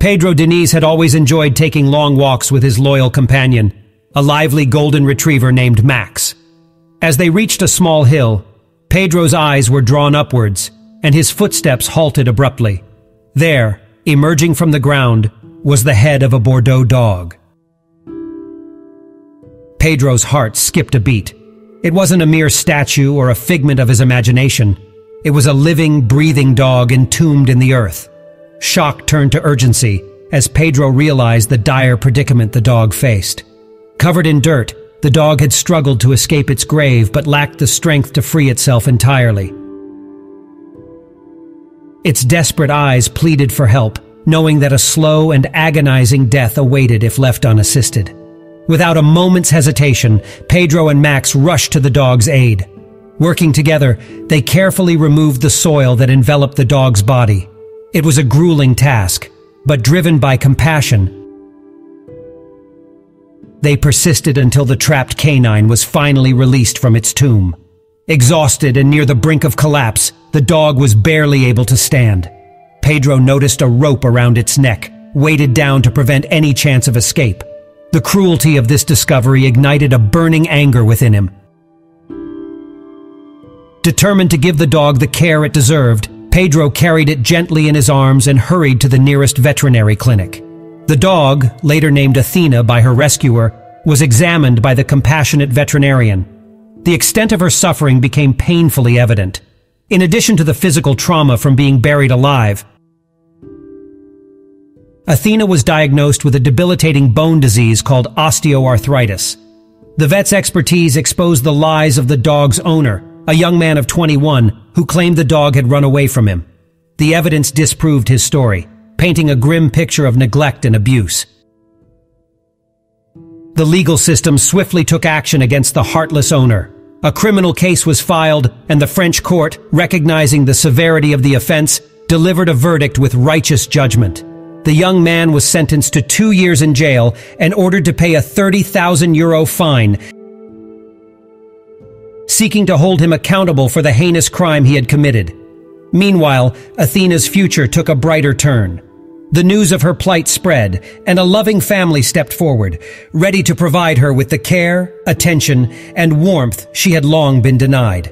Pedro Diniz had always enjoyed taking long walks with his loyal companion, a lively golden retriever named Max. As they reached a small hill, Pedro's eyes were drawn upwards, and his footsteps halted abruptly. There, emerging from the ground, was the head of a Bordeaux dog. Pedro's heart skipped a beat. It wasn't a mere statue or a figment of his imagination. It was a living, breathing dog entombed in the earth. Shock turned to urgency as Pedro realized the dire predicament the dog faced. Covered in dirt, the dog had struggled to escape its grave but lacked the strength to free itself entirely. Its desperate eyes pleaded for help, knowing that a slow and agonizing death awaited if left unassisted. Without a moment's hesitation, Pedro and Max rushed to the dog's aid. Working together, they carefully removed the soil that enveloped the dog's body. It was a grueling task, but driven by compassion, they persisted until the trapped canine was finally released from its tomb. Exhausted and near the brink of collapse, the dog was barely able to stand. Pedro noticed a rope around its neck, weighted down to prevent any chance of escape. The cruelty of this discovery ignited a burning anger within him. Determined to give the dog the care it deserved, Pedro carried it gently in his arms and hurried to the nearest veterinary clinic. The dog, later named Athena by her rescuer, was examined by the compassionate veterinarian. The extent of her suffering became painfully evident. In addition to the physical trauma from being buried alive, Athena was diagnosed with a debilitating bone disease called osteoarthritis. The vet's expertise exposed the lies of the dog's owner, a young man of 21, who claimed the dog had run away from him. The evidence disproved his story, painting a grim picture of neglect and abuse. The legal system swiftly took action against the heartless owner. A criminal case was filed, and the French court, recognizing the severity of the offense, delivered a verdict with righteous judgment. The young man was sentenced to 2 years in jail and ordered to pay a €30,000 fine, seeking to hold him accountable for the heinous crime he had committed. Meanwhile, Athena's future took a brighter turn. The news of her plight spread, and a loving family stepped forward, ready to provide her with the care, attention, and warmth she had long been denied.